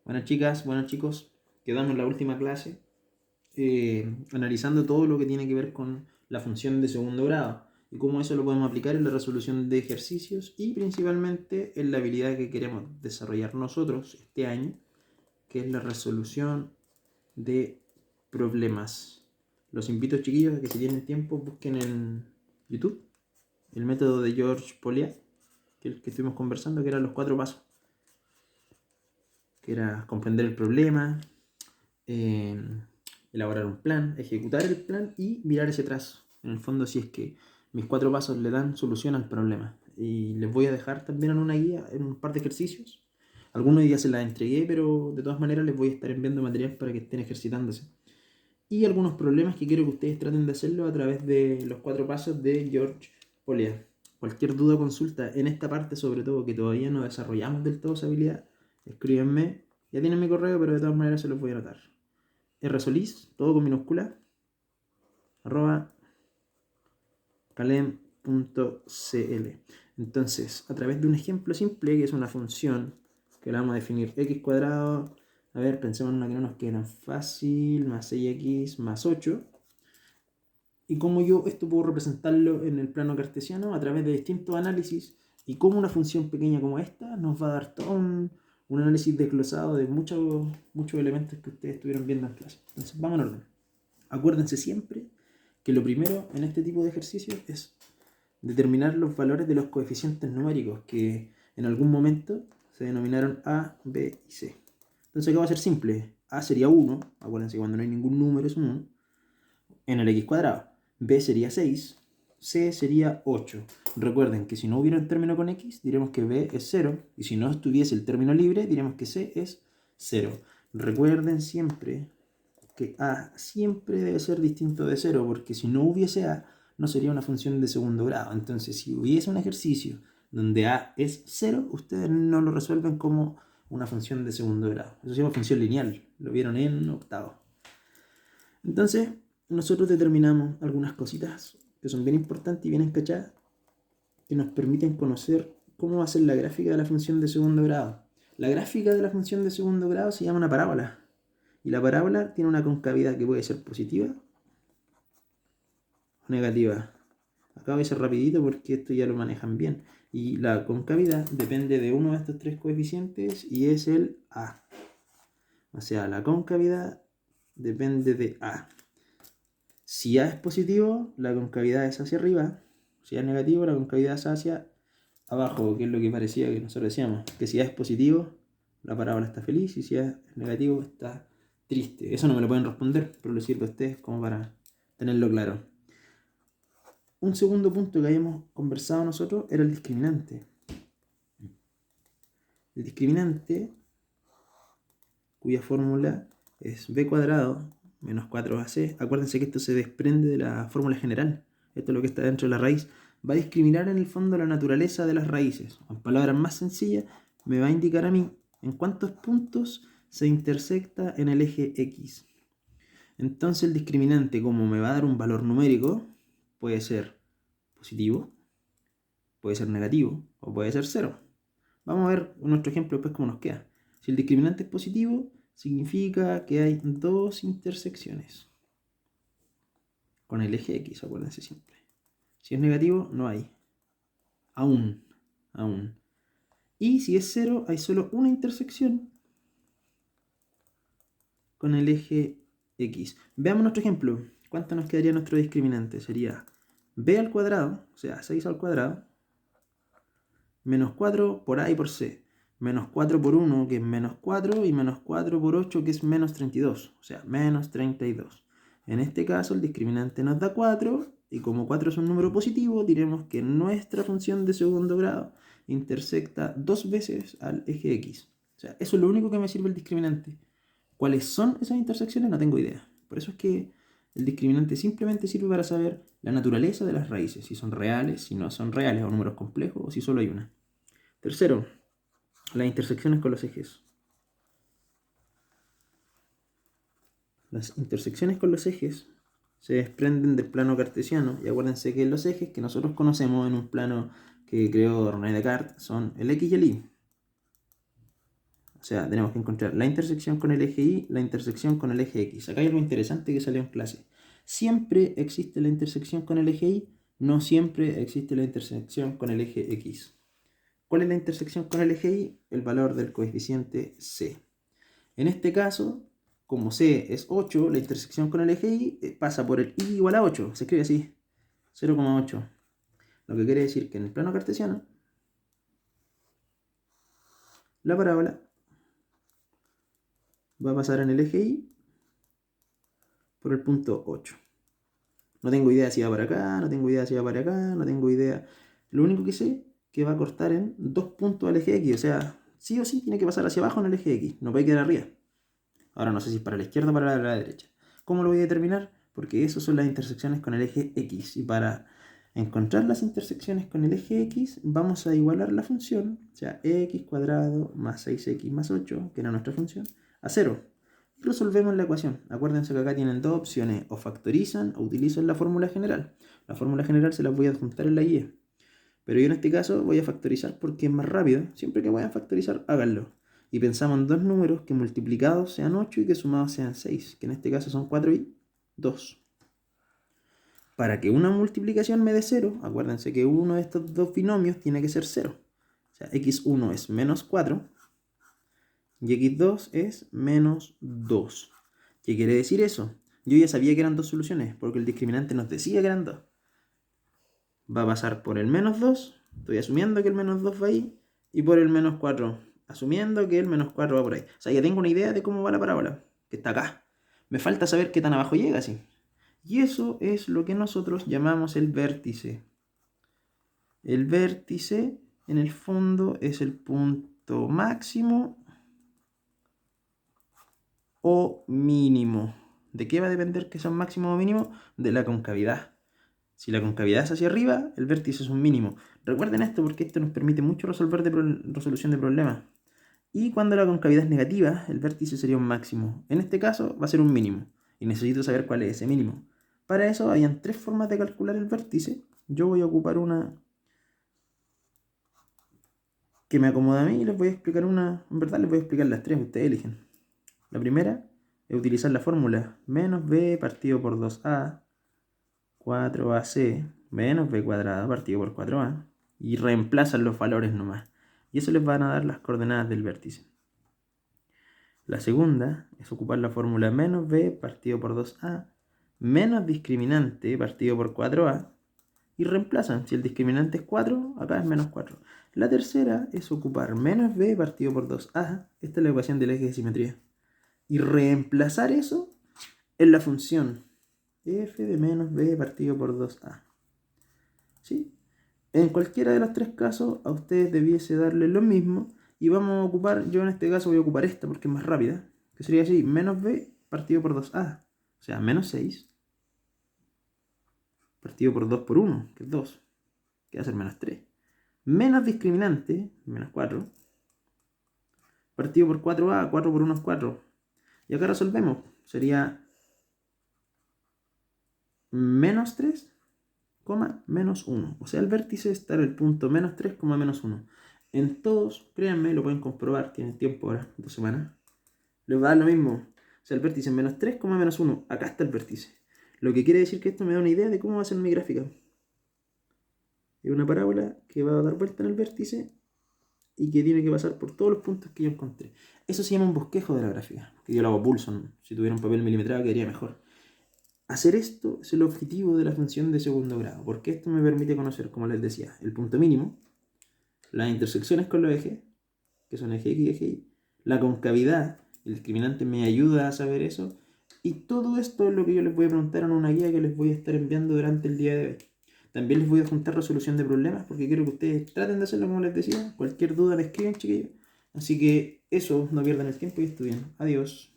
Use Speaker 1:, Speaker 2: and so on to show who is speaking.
Speaker 1: Buenas chicas, buenos chicos, quedamos en la última clase analizando todo lo que tiene que ver con la función de segundo grado y cómo eso lo podemos aplicar en la resolución de ejercicios y principalmente en la habilidad que queremos desarrollar nosotros este año, que es la resolución de problemas. Los invito, chiquillos, a que si tienen tiempo busquen en YouTube el método de George Poliak, que es el que estuvimos conversando, que eran los 4 pasos, que era comprender el problema, eh, elaborar un plan, ejecutar el plan y mirar ese trazo. En el fondo, si es que mis 4 pasos le dan solución al problema. Y les voy a dejar también en una guía, en un par de ejercicios. Algunos ya se las entregué, pero de todas maneras les voy a estar enviando material para que estén ejercitándose. Y algunos problemas que quiero que ustedes traten de hacerlo a través de los 4 pasos de George Polea. Cualquier duda o consulta en esta parte, sobre todo que todavía no desarrollamos del todo esa habilidad, escríbenme. Ya tienen mi correo, pero de todas maneras se los voy a anotar. rsolis, todo con minúscula, arroba calem.cl. Entonces, a través de un ejemplo simple, que es una función que la vamos a definir x cuadrado, a ver, pensemos en una que no nos quede tan fácil, más 6x más 8. Y cómo yo esto puedo representarlo en el plano cartesiano a través de distintos análisis y cómo una función pequeña como esta nos va a dar todo un análisis desglosado de muchos elementos que ustedes estuvieron viendo en clase. Entonces, vamos en orden. Acuérdense siempre que lo primero en este tipo de ejercicios es determinar los valores de los coeficientes numéricos que en algún momento se denominaron A, B y C. Entonces acá va a ser simple. A sería 1, acuérdense que cuando no hay ningún número es un 1, en el x cuadrado. B sería 6, C sería 8. Recuerden que si no hubiera un término con x, diremos que B es 0, y si no estuviese el término libre, diremos que C es 0. Recuerden siempre que A siempre debe ser distinto de 0, porque si no hubiese A, no sería una función de segundo grado. Entonces, si hubiese un ejercicio donde A es 0, ustedes no lo resuelven como una función de segundo grado. Eso se llama función lineal. Lo vieron en octavo. Entonces, nosotros determinamos algunas cositas que son bien importantes y bien encachadas, que nos permiten conocer cómo va a ser la gráfica de la función de segundo grado. La gráfica de la función de segundo grado se llama una parábola. Y la parábola tiene una concavidad que puede ser positiva o negativa. Acá voy a ser rapidito porque esto ya lo manejan bien. Y la concavidad depende de uno de estos 3 coeficientes y es el A. O sea, la concavidad depende de A. Si A es positivo, la concavidad es hacia arriba. Si A es negativo, la concavidad es hacia abajo, que es lo que parecía que nosotros decíamos. Que si A es positivo, la parábola está feliz, y si A es negativo, está triste. Eso no me lo pueden responder, pero les sirve a ustedes como para tenerlo claro. Un segundo punto que habíamos conversado nosotros era el discriminante. El discriminante, cuya fórmula es b cuadrado menos 4ac. Acuérdense que esto se desprende de la fórmula general. Esto es lo que está dentro de la raíz. Va a discriminar en el fondo la naturaleza de las raíces. En palabras más sencillas, me va a indicar a mí en cuántos puntos se intersecta en el eje X. Entonces el discriminante, como me va a dar un valor numérico, puede ser positivo, puede ser negativo o puede ser 0. Vamos a ver en nuestro ejemplo después cómo nos queda. Si el discriminante es positivo, significa que hay 2 intersecciones con el eje X, acuérdense siempre. Si es negativo, no hay. Aún. Y si es 0, hay solo una intersección con el eje X. Veamos nuestro ejemplo. ¿Cuánto nos quedaría nuestro discriminante? Sería b al cuadrado, o sea, 6 al cuadrado, menos 4 por A y por C. Menos 4 por 1, que es menos 4, y menos 4 por 8, que es menos 32. O sea, menos 32. En este caso, el discriminante nos da 4, y como 4 es un número positivo, diremos que nuestra función de segundo grado intersecta 2 veces al eje X. O sea, eso es lo único que me sirve el discriminante. ¿Cuáles son esas intersecciones? No tengo idea. Por eso es que el discriminante simplemente sirve para saber la naturaleza de las raíces, si son reales, si no son reales, o números complejos, o si solo hay una. Tercero, las intersecciones con los ejes. Las intersecciones con los ejes se desprenden del plano cartesiano, y acuérdense que los ejes que nosotros conocemos en un plano que creó René Descartes son el X y el Y. O sea, tenemos que encontrar la intersección con el eje Y, la intersección con el eje X. Acá hay algo interesante que salió en clase. Siempre existe la intersección con el eje Y, no siempre existe la intersección con el eje X. ¿Cuál es la intersección con el eje Y? El valor del coeficiente C. En este caso, como C es 8, la intersección con el eje Y pasa por el Y igual a 8. Se escribe así, 0,8. Lo que quiere decir que en el plano cartesiano, la parábola va a pasar en el eje Y por el punto 8. No tengo idea si va para acá, no tengo idea si va para acá, no tengo idea. Lo único que sé es que va a cortar en 2 puntos al eje X. O sea, sí o sí tiene que pasar hacia abajo en el eje X. No puede quedar arriba. Ahora no sé si es para la izquierda o para la derecha. ¿Cómo lo voy a determinar? Porque esas son las intersecciones con el eje X. Y para encontrar las intersecciones con el eje X, vamos a igualar la función, o sea, x cuadrado más 6x más 8, que era nuestra función, a 0. Y resolvemos la ecuación. Acuérdense que acá tienen dos opciones, o factorizan o utilizan la fórmula general. La fórmula general se las voy a adjuntar en la guía. Pero yo en este caso voy a factorizar porque es más rápido. Siempre que vayan a factorizar, háganlo. Y pensamos en dos números que multiplicados sean 8 y que sumados sean 6, que en este caso son 4 y 2. Para que una multiplicación me dé 0, acuérdense que uno de estos dos binomios tiene que ser 0. O sea, x1 es menos 4 y x2 es menos 2. ¿Qué quiere decir eso? Yo ya sabía que eran dos soluciones, porque el discriminante nos decía que eran dos. Va a pasar por el menos 2, estoy asumiendo que el menos 2 va ahí, y por el menos 4, asumiendo que el menos 4 va por ahí. O sea, ya tengo una idea de cómo va la parábola, que está acá. Me falta saber qué tan abajo llega, sí. Y eso es lo que nosotros llamamos el vértice. El vértice, en el fondo, es el punto máximo o mínimo. ¿De qué va a depender que sea máximo o mínimo? De la concavidad. Si la concavidad es hacia arriba, el vértice es un mínimo. Recuerden esto porque esto nos permite mucho resolver resolución de problemas. Y cuando la concavidad es negativa, el vértice sería un máximo. En este caso va a ser un mínimo. Y necesito saber cuál es ese mínimo. Para eso habían tres formas de calcular el vértice. Yo voy a ocupar una que me acomoda a mí y les voy a explicar una. En verdad les voy a explicar las tres, ustedes eligen. La primera es utilizar la fórmula menos b partido por 2a 4ac menos b cuadrado partido por 4a y reemplazan los valores nomás. Y eso les van a dar las coordenadas del vértice. La segunda es ocupar la fórmula menos b partido por 2a menos discriminante partido por 4a y reemplazan. Si el discriminante es 4, acá es menos 4. La tercera es ocupar menos b partido por 2a, esta es la ecuación del eje de simetría, y reemplazar eso en la función f de menos b partido por 2a. ¿Sí? En cualquiera de los tres casos a ustedes debiese darle lo mismo y vamos a ocupar, yo en este caso voy a ocupar esta porque es más rápida, que sería así, menos b partido por 2a, o sea, menos 6 partido por 2 por 1, que es 2, que va a ser menos 3. Menos discriminante, menos 4, partido por 4a, 4 por 1 es 4. Y acá resolvemos, sería menos 3, menos 1. O sea, el vértice está en el punto menos 3, menos 1. En todos, créanme, lo pueden comprobar, tienen tiempo ahora, 2 semanas. Les va a dar lo mismo. O sea, el vértice es menos 3, menos 1. Acá está el vértice. Lo que quiere decir que esto me da una idea de cómo va a ser mi gráfica. Es una parábola que va a dar vuelta en el vértice y que tiene que pasar por todos los puntos que yo encontré. Eso se llama un bosquejo de la gráfica, que yo lo hago a pulso, ¿no? Si tuviera un papel milimetrado quedaría mejor. Hacer esto es el objetivo de la función de segundo grado, porque esto me permite conocer, como les decía, el punto mínimo, las intersecciones con los ejes, que son eje X y eje Y, la concavidad, el discriminante me ayuda a saber eso, y todo esto es lo que yo les voy a preguntar en una guía que les voy a estar enviando durante el día de hoy. También les voy a juntar resolución de problemas porque quiero que ustedes traten de hacerlo como les decía. Cualquier duda me escriben, chiquillos. Así que eso, no pierdan el tiempo y estudien. Adiós.